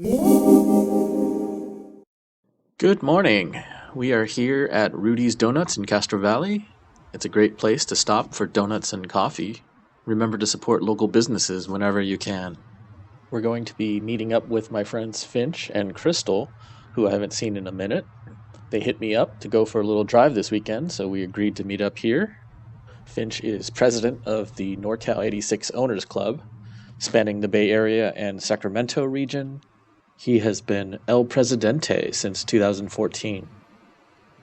Good morning. We are here at Rudy's Donuts in Castro Valley. It's a great place to stop for donuts and coffee. Remember to support local businesses whenever you can. We're going to be meeting up with my friends Finch and Crystal, who I haven't seen in a minute. They hit me up to go for a little drive this weekend, so we agreed to meet up here. Finch is president of the NorCal86 Owners Club, spanning the Bay Area and Sacramento region. He has been El Presidente since 2014.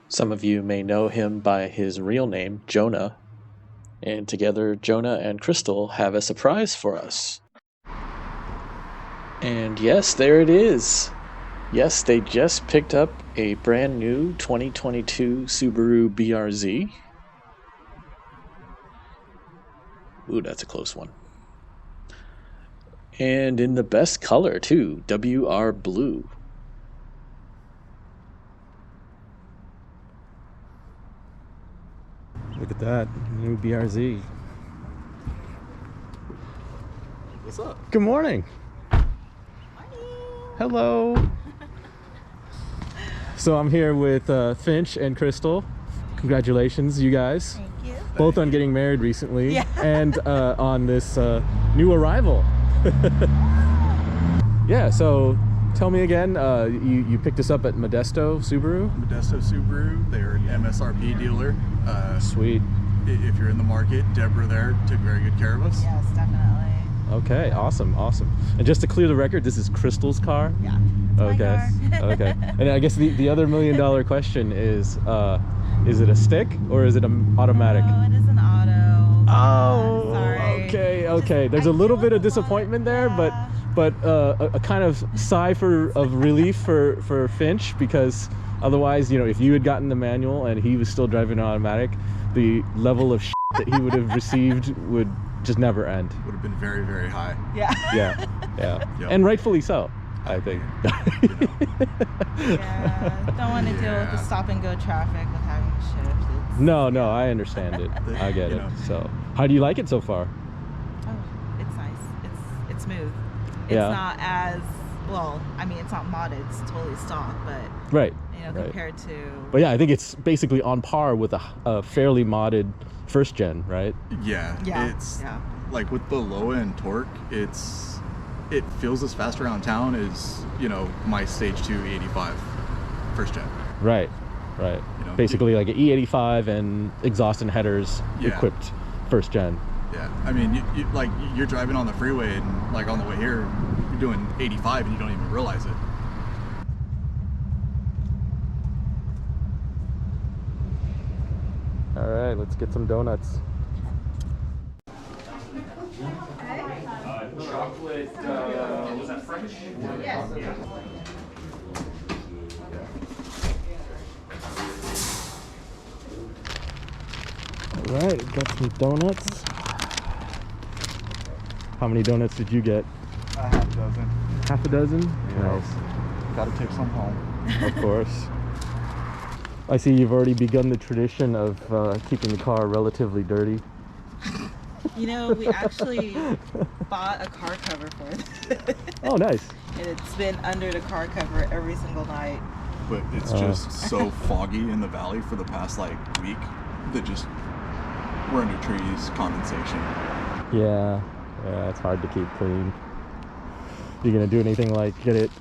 Some of you may know him by his real name, Jonah. And together, Jonah and Crystal have a surprise for us. And yes, there it is. Yes, they just picked up a brand new 2022 Subaru BRZ. Ooh, that's a close one. And in the best color, too, WR Blue. Look at that, new BRZ. What's up? Good morning. Morning. Hello. So I'm here with Finch and Crystal. Congratulations, you guys. Thank you. Both on getting married recently. Yeah. And on this new arrival. Yeah, so tell me again, you picked us up at Modesto Subaru? Modesto Subaru, they're an MSRP dealer. Sweet. If you're in the market, Deborah there took very good care of us. Yes, definitely. Okay, awesome. And just to clear the record, this is Crystal's car? Yeah. It's Okay. my car. Okay. And I guess the other $1 million question is it a stick or is it an automatic? No, it is an auto. Oh, sorry. Okay. There's a little bit of disappointment there, but a kind of sigh of relief for Finch, because otherwise, if you had gotten the manual and he was still driving an automatic, the level of that he would have received would just never end. Would have been very, very high. Yeah. Yeah. Yep. And rightfully so, I think. Yeah. Don't want to deal with the stop and go traffic with having to shift. No, I understand it. I get it. So, how do you like it so far? Oh, it's nice. It's smooth. It's Yeah. not as well. I mean, it's not modded. It's totally stock, but Right. compared to. But yeah, I think it's basically on par with a fairly modded first gen, right? Yeah. Yeah. It's Yeah. like with the low end torque, it feels as fast around town as, my stage 2 E85 first gen. Right. Basically like an E85 and exhaust and headers equipped first gen. Yeah. I mean, you're driving on the freeway and like on the way here, you're doing 85 and you don't even realize it. All right, let's get some donuts. Chocolate, was that French? Yes. All right, got some donuts. How many donuts did you get? A half dozen. Half a dozen? Yeah. Nice. Gotta take some home. Of course. I see you've already begun the tradition of keeping the car relatively dirty. We actually bought a car cover for it. Oh, nice. And it's been under the car cover every single night. But it's just so foggy in the valley for the past week that just we're under trees, condensation. Yeah, it's hard to keep clean. You gonna do anything like get it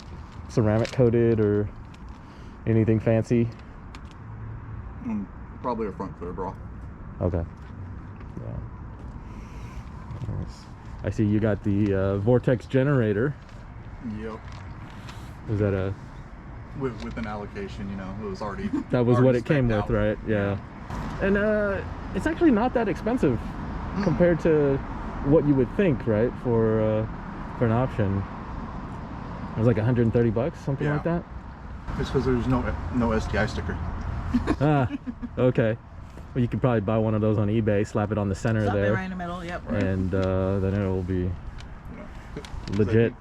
ceramic coated or anything fancy? Probably a front footer bra. Okay. Yeah. Nice. I see you got the Vortex generator. Yep. Is that a? With an allocation, it was already. That was already what it came spec'd with, out. right? Yeah. And it's actually not that expensive compared to what you would think, right? For an option. It was like 130 bucks, something like that. It's because there's no STI sticker. Ah, okay. Well, you could probably buy one of those on eBay, slap it on the center Slap it there, right in the middle, yep. and then it will be legit.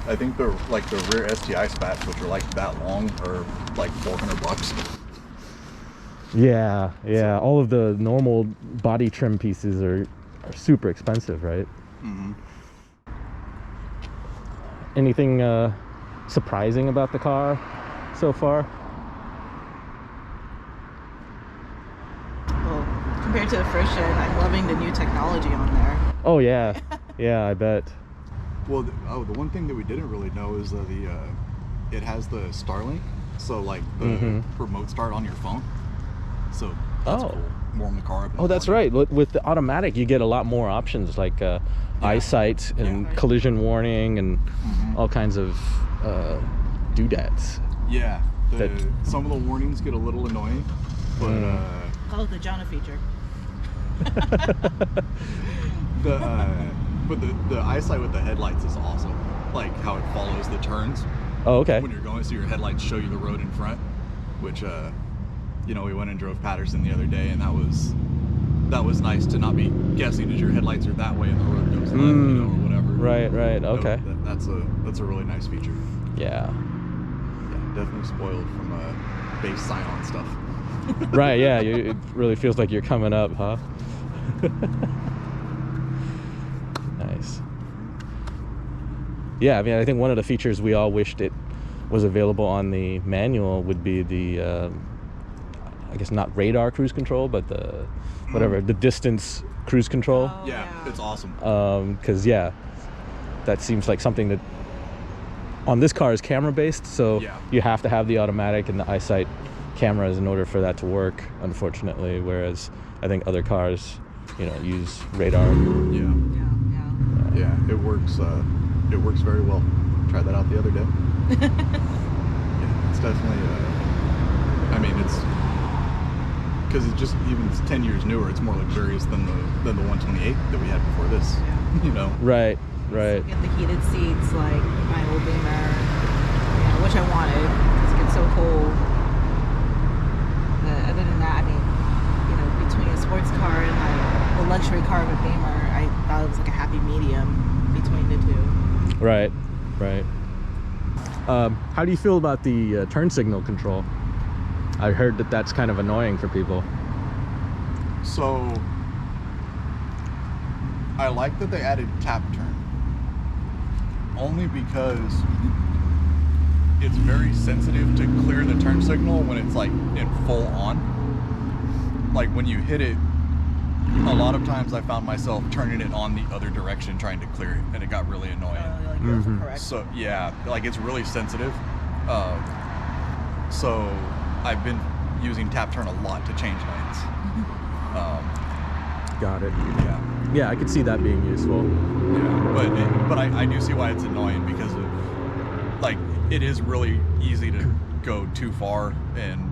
I think the rear STI spats, which are like that long, are like $400. Yeah. All of the normal body trim pieces are super expensive, right? Mm-hmm. Anything surprising about the car so far? Well, compared to the first gen, I'm loving the new technology on there. Oh yeah, yeah, I bet. Well, the one thing that we didn't really know is that it has the Starlink, so like the remote start on your phone. So that's cool. Warm the car up. Oh, that's right. With the automatic, you get a lot more options like eyesight and collision warning and all kinds of doodads. Yeah, some of the warnings get a little annoying, but Oh, the Jonah feature. but the eyesight with the headlights is awesome. Like how it follows the turns. Oh, okay. When you're going, so your headlights show you the road in front, which you know, we went and drove Patterson the other day, and that was nice to not be guessing as your headlights are that way and the road goes left, you know, or whatever. Right. Okay. So that's a really nice feature. Yeah. Yeah, definitely spoiled from base sign-on stuff. Right. Yeah. It really feels like you're coming up, huh? Nice. Yeah. I mean, I think one of the features we all wished it was available on the manual would be the I guess not radar cruise control, but the whatever, the distance cruise control. Oh, yeah, it's awesome. Because yeah, that seems like something that on this car is camera based, so you have to have the automatic and the eyesight cameras in order for that to work, unfortunately, whereas I think other cars, you know, use radar. Yeah, it works very well. Tried that out the other day. Yeah, it's definitely I mean, it's because it's just, even 10 years newer, it's more luxurious than the 128 that we had before this. You know. Right. Get the heated seats like my old Beamer, which I wanted because it gets so cold. But other than that, I mean, you know, between a sports car and like the luxury car of a Beamer, I thought it was like a happy medium between the two. Right. How do you feel about the turn signal control? I heard that that's kind of annoying for people. So I like that they added tap turn, only because it's very sensitive to clear the turn signal when it's like in full on. Like when you hit it, a lot of times I found myself turning it on the other direction trying to clear it, and it got really annoying. Correct. So yeah, like it's really sensitive. So I've been using tap turn a lot to change lanes. Got it. Yeah, I could see that being useful. Yeah, but I do see why it's annoying, because of, like, it is really easy to go too far and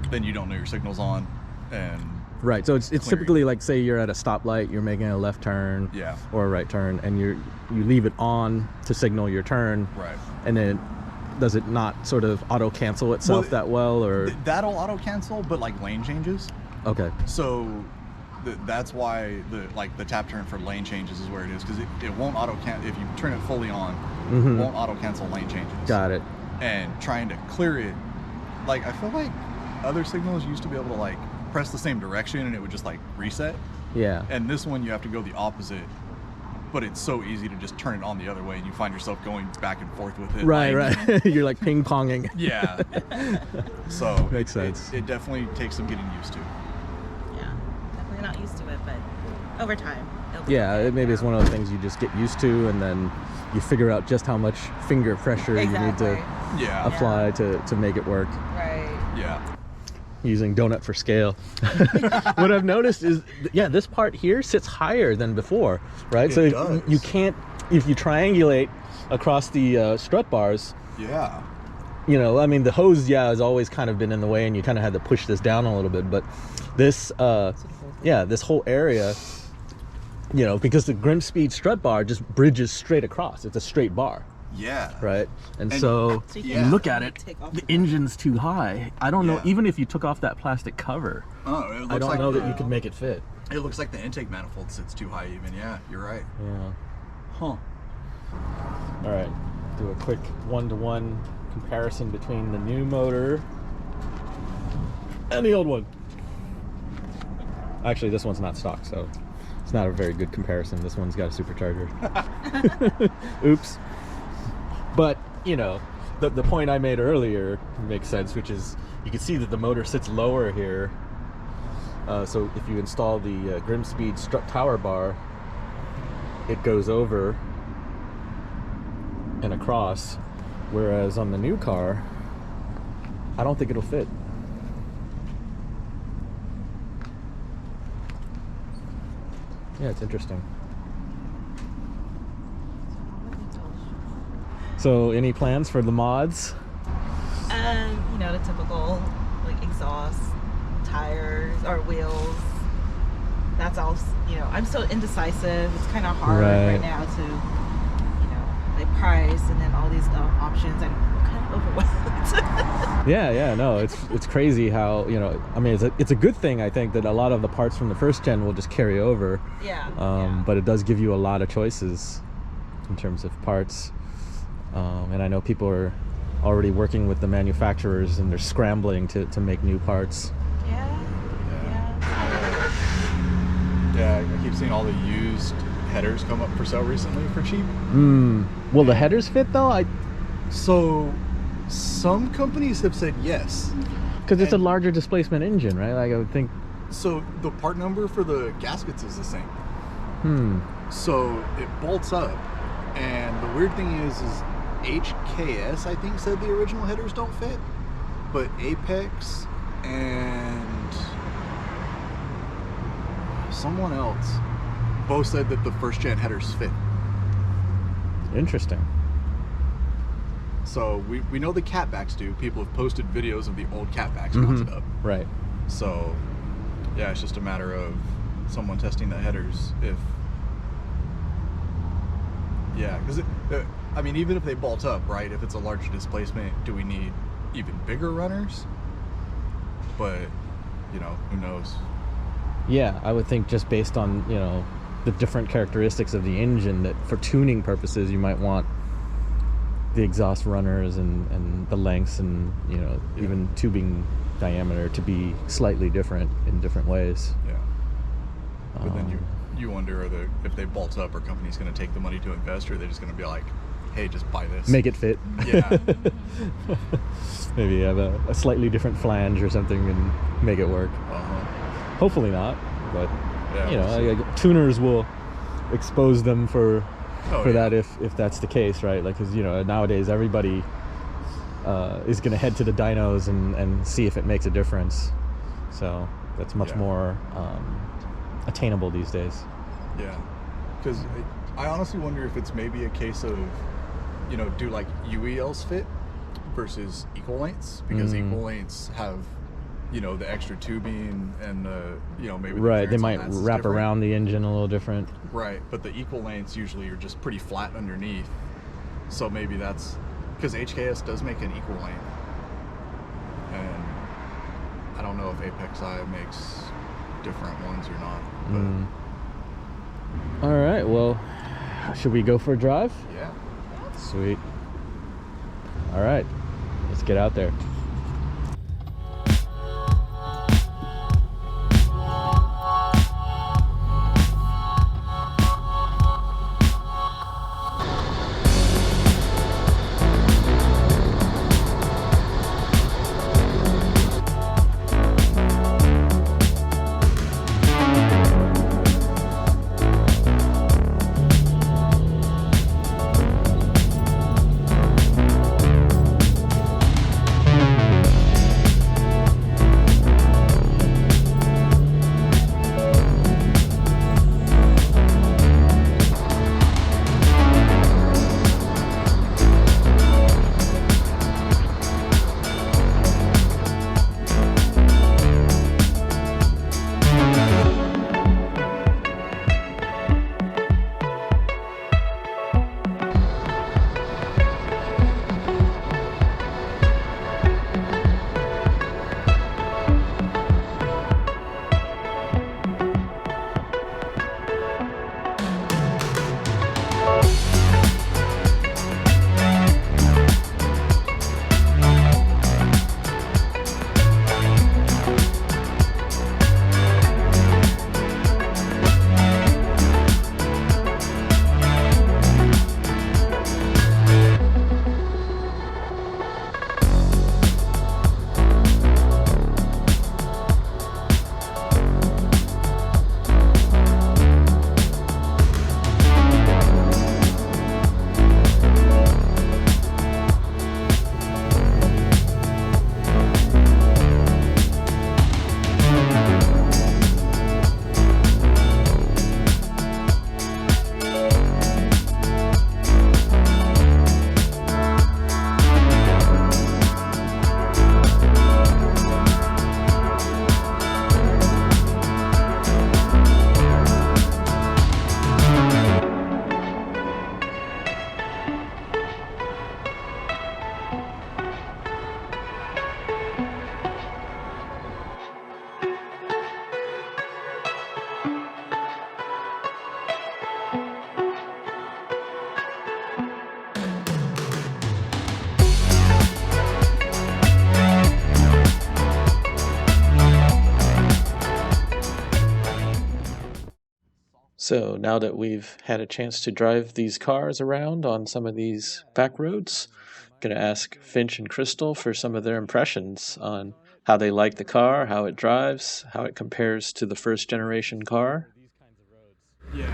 then you don't know your signal's on. And right, so it's typically like, say you're at a stoplight, you're making a left turn or a right turn, and you leave it on to signal your turn. Right. And then does it not sort of auto cancel itself that well, or that'll auto cancel, but like lane changes. Okay. So that's why the tap turn for lane changes is where it is, because it won't auto cancel if you turn it fully on. It won't auto cancel lane changes. Got it. And trying to clear it, like, I feel like other signals used to be able to like press the same direction and it would just like reset. Yeah. And this one you have to go the opposite, but it's so easy to just turn it on the other way and you find yourself going back and forth with it. Right, like, right. You're like ping ponging. Yeah. So makes sense. It definitely takes some getting used to. Yeah, definitely not used to it, but over time. Yeah, maybe it's one of those things you just get used to, and then you figure out just how much finger pressure you need to apply to make it work. Right. Yeah. Using donut for scale. What I've noticed is, this part here sits higher than before, right? It so does. You can't, if you triangulate across the strut bars. Yeah. You know, I mean, the hose, has always kind of been in the way, and you kind of had to push this down a little bit. But this, this whole area, you know, because the Grimspeed strut bar just bridges straight across. It's a straight bar. Yeah. Right. And so you look at it, the engine's too high. I don't know, even if you took off that plastic cover, I don't know that you could make it fit. It looks like the intake manifold sits too high even. Yeah, you're right. Yeah. Huh. All right. Do a quick one-to-one comparison between the new motor and the old one. Actually, this one's not stock, so it's not a very good comparison. This one's got a supercharger. Oops. But, you know, the point I made earlier makes sense, which is you can see that the motor sits lower here. So if you install the Grimspeed strut tower bar, it goes over and across, whereas on the new car, I don't think it'll fit. Yeah, it's interesting. So, any plans for the mods? You know, the typical, like, exhaust, tires, or wheels. That's all, you know, I'm so indecisive. It's kind of hard right now to, you know, like, price and then all these options. I'm kind of overwhelmed. Yeah, no, it's crazy how, you know, I mean, it's a good thing, I think, that a lot of the parts from the first gen will just carry over. Yeah. But it does give you a lot of choices in terms of parts. And I know people are already working with the manufacturers and they're scrambling to make new parts. Yeah. I keep seeing all the used headers come up for sale recently for cheap. Will the headers fit though? So some companies have said yes. Because it's a larger displacement engine, right? Like I would think. So the part number for the gaskets is the same. So it bolts up, and the weird thing is HKS, I think, said the original headers don't fit, but Apex and someone else both said that the first gen headers fit. Interesting. So we know the catbacks do. People have posted videos of the old catbacks mounted up. Right. So yeah, it's just a matter of someone testing the headers if because I mean, even if they bolt up, right, if it's a larger displacement, do we need even bigger runners? But you know, who knows? Yeah, I would think just based on, you know, the different characteristics of the engine, that for tuning purposes you might want the exhaust runners and the lengths and, you know, even tubing diameter to be slightly different in different ways. Yeah. But then you wonder if they bolt up, are companies going to take the money to invest, or are they just going to be like, hey, just buy this, make it fit. Yeah. Maybe have a slightly different flange or something and make it work. Hopefully not, but you know, tuners will expose them for that if that's the case, right? Like, because, you know, nowadays everybody is going to head to the dynos and see if it makes a difference. So that's much more attainable these days. Yeah, because I honestly wonder if it's maybe a case of, you know, do like UELs fit versus equal lengths, because equal lengths have, you know, the extra tubing and the, you know, maybe right, they might wrap around the engine a little different. Right, but the equal lengths usually are just pretty flat underneath, so maybe that's because HKS does make an equal length, and I don't know if Apex I makes different ones or not. But all right, well, should we go for a drive? Yeah. Sweet. All right, let's get out there. So now that we've had a chance to drive these cars around on some of these back roads, I'm going to ask Finch and Crystal for some of their impressions on how they like the car, how it drives, how it compares to the first generation car. Yeah,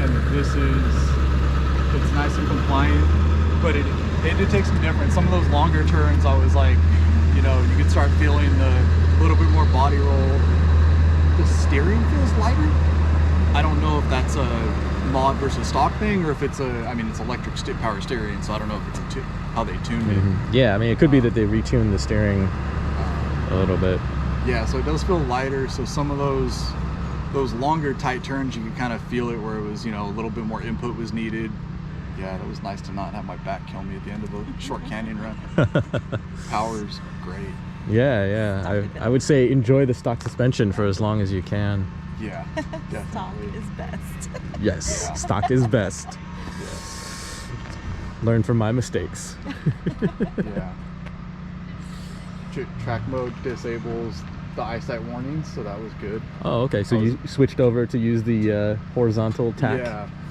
and it's nice and compliant, but it did take some difference. Some of those longer turns, I was like, you could start feeling the little bit more body roll. The steering feels lighter. I don't know if that's a mod versus stock thing, or if it's it's electric power steering, so I don't know if it's how they tuned it. Yeah, I mean, it could be that they retuned the steering a little bit. Yeah, so it does feel lighter. So some of those longer tight turns, you can kind of feel it where it was, a little bit more input was needed. Yeah, that was nice to not have my back kill me at the end of a short canyon run. Power's great. Yeah. I would say enjoy the stock suspension for as long as you can. Yeah, definitely. Stock is best. Yes, Yeah. stock is best. Yeah. Learn from my mistakes. Yeah. Track mode disables the eyesight warnings, so that was good. Oh, okay. So you switched over to use the horizontal tack?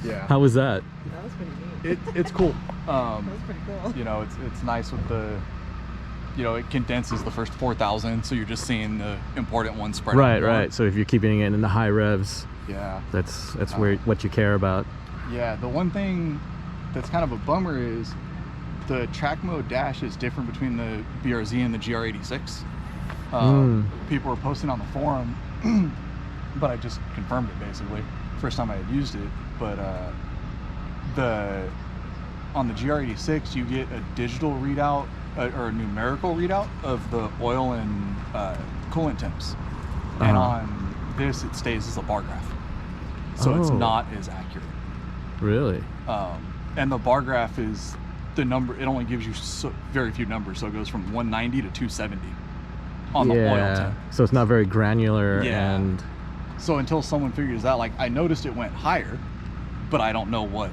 Yeah. How was that? That was pretty neat. It's cool. That was pretty cool. It's nice with the, it condenses the first 4,000, so you're just seeing the important ones spread out. Right. So if you're keeping it in the high revs, Yeah. that's what you care about. Yeah, the one thing that's kind of a bummer is the track mode dash is different between the BRZ and the GR86. People were posting on the forum, but I just confirmed it basically. First time I had used it, but on the GR86 you get a digital readout or a numerical readout of the oil and coolant temps, and on this it stays as a bar graph, so it's not as accurate. Really? And the bar graph is the number, it only gives you very few numbers, so it goes from 190 to 270 on the oil temp. So it's not very granular. Yeah. And so until someone figures out, like, I noticed it went higher, but I don't know what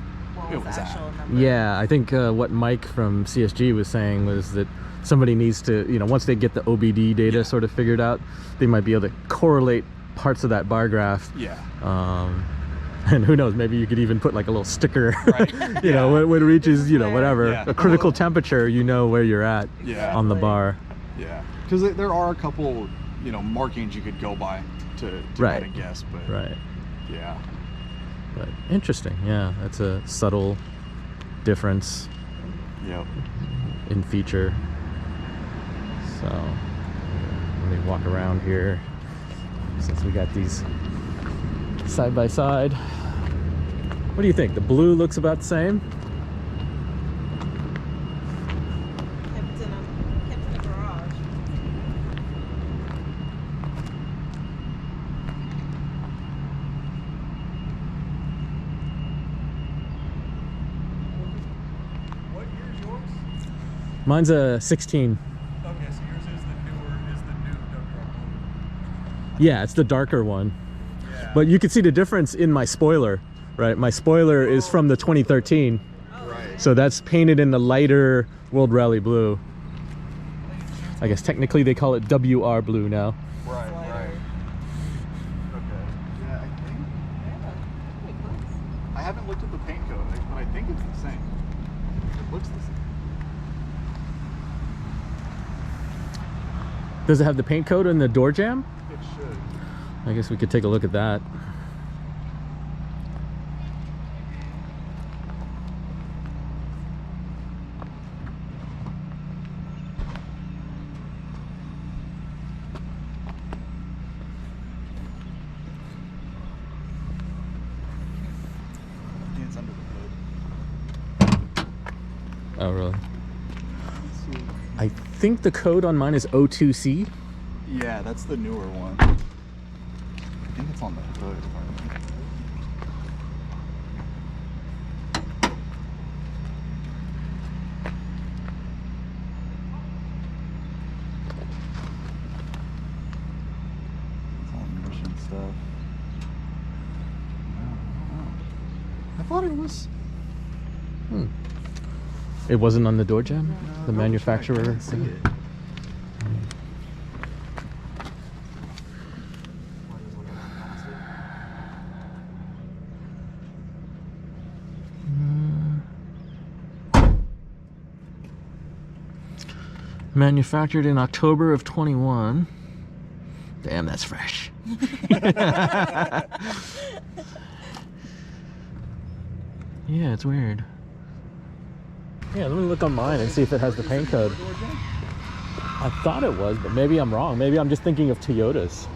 it was at. Number? Yeah, I think what Mike from CSG was saying was that somebody needs to, once they get the OBD data sort of figured out, they might be able to correlate parts of that bar graph. Yeah. And who knows, maybe you could even put like a little sticker, Right. when it reaches, whatever, Yeah. a critical temperature, where you're at on the bar. Yeah. Because there are a couple, markings you could go by to Right. kind of guess, but Right. yeah. But interesting. Yeah, that's a subtle difference Yep. in feature. So let me walk around here since we got these side by side. What do you think? The blue looks about the same? Kept in a garage. What year is yours? Mine's a 16. Okay, so yours is the new WR. Yeah, it's the darker one. Yeah. But you can see the difference in my spoiler, right? My spoiler is from the 2013. Right. So that's painted in the lighter World Rally blue. I guess technically they call it WR blue now. Right. Okay. Yeah, I think. I haven't looked at the paint code, but I think it's the same. It looks the same. Does it have the paint code in the door jamb? It should. I guess we could take a look at that. I think it's under the hood. Oh, really? Let's see. I think the code on mine is O2C. Yeah, that's the newer one. I think it's on the hood. if I remember. It's all mission stuff. I thought it was. It wasn't on the door jamb? The No, manufacturer? I didn't see it. Manufactured in October of 21. Damn, that's fresh. Yeah, it's weird. Yeah, let me look on mine and see if it has the paint code. I thought it was, but maybe I'm wrong. Maybe I'm just thinking of Toyotas.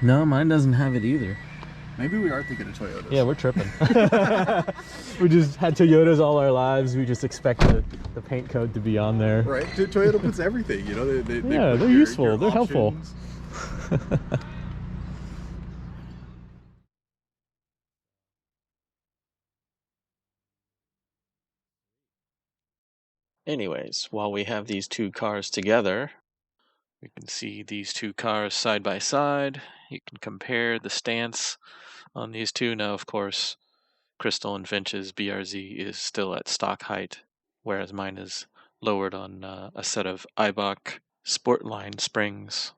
No, mine doesn't have it either. Maybe we are thinking of Toyotas. Yeah, we're tripping. We just had Toyotas all our lives. We just expect the paint code to be on there. Right. Toyota puts everything, you know. They Yeah, put they're useful. your They're helpful. options. Anyways, while we have these two cars together, we can see these two cars side by side. You can compare the stance on these two. Now, of course, Crystal and Finch's BRZ is still at stock height, whereas mine is lowered on a set of Eibach Sportline springs,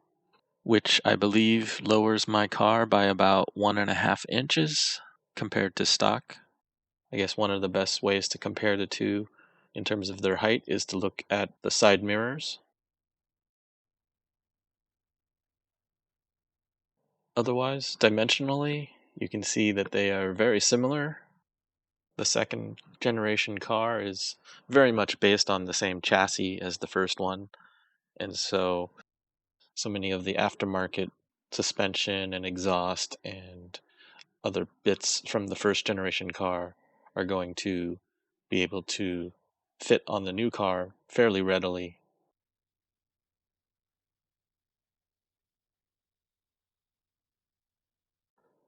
which I believe lowers my car by about 1.5 inches compared to stock. I guess one of the best ways to compare the two in terms of their height is to look at the side mirrors. Otherwise, dimensionally, you can see that they are very similar. The second generation car is very much based on the same chassis as the first one, and so many of the aftermarket suspension and exhaust and other bits from the first generation car are going to be able to fit on the new car fairly readily.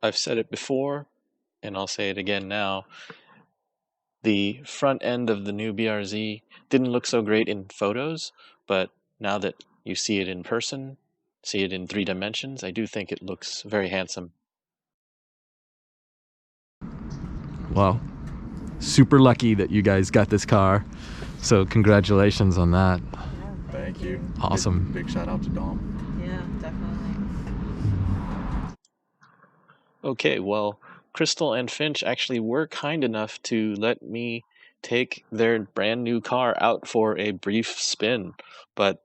I've said it before, and I'll say it again now. The front end of the new BRZ didn't look so great in photos, but now that you see it in person, see it in 3 dimensions, I do think it looks very handsome. Wow. Super lucky that you guys got this car. So congratulations on that. Thank you. Awesome. Big shout out to Dom. Yeah, definitely. Okay, well, Crystal and Finch actually were kind enough to let me take their brand new car out for a brief spin, but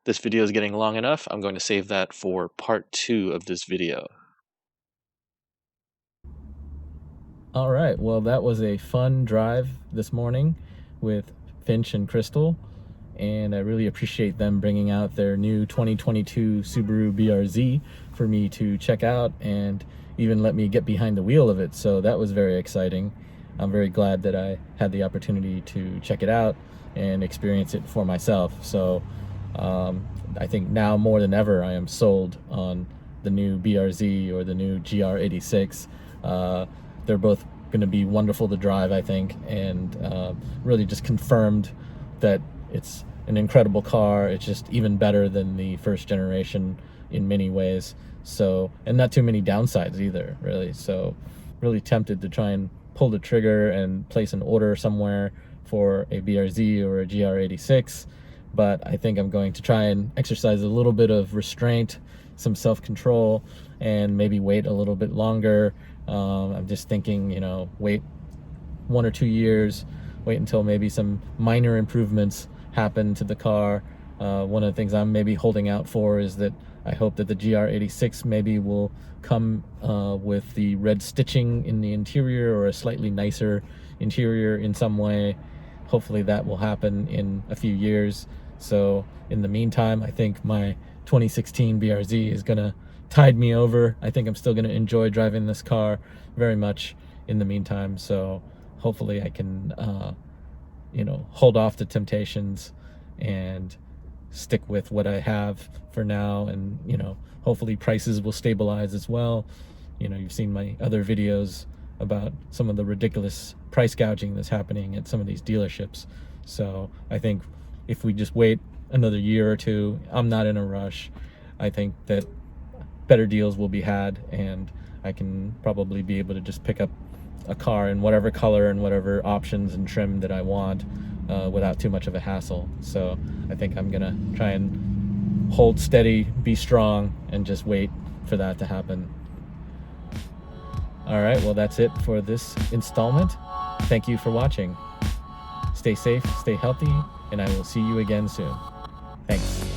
this video is getting long enough. I'm going to save that for part 2 of this video. All right, well, that was a fun drive this morning with Finch and Crystal, and I really appreciate them bringing out their new 2022 Subaru BRZ for me to check out and even let me get behind the wheel of it. So that was very exciting. I'm very glad that I had the opportunity to check it out and experience it for myself. So I think now more than ever I am sold on the new BRZ or the new GR86. They're both going to be wonderful to drive, I think, and really just confirmed that it's an incredible car. It's just even better than the first generation in many ways. So, and not too many downsides either, really. So really tempted to try and pull the trigger and place an order somewhere for a BRZ or a GR86, but I think I'm going to try and exercise a little bit of restraint, some self-control, and maybe wait a little bit longer. I'm just thinking, you know, wait 1 or 2 years, wait until maybe some minor improvements happen to the car. One of the things I'm maybe holding out for is that I hope that the GR86 maybe will come with the red stitching in the interior or a slightly nicer interior in some way. Hopefully that will happen in a few years. So in the meantime, I think my 2016 BRZ is gonna tide me over. I think I'm still gonna enjoy driving this car very much in the meantime. So hopefully I can, you know, hold off the temptations and stick with what I have for now, and you know, hopefully prices will stabilize as well. You know, you've seen my other videos about some of the ridiculous price gouging that's happening at some of these dealerships. So I think if we just wait another year or two, I'm not in a rush. I think that better deals will be had, and I can probably be able to just pick up a car in whatever color and whatever options and trim that I want without too much of a hassle. So I think I'm gonna try and hold steady, be strong, and just wait for that to happen. All right, well, that's it for this installment. Thank you for watching. Stay safe, stay healthy, and I will see you again soon. Thanks.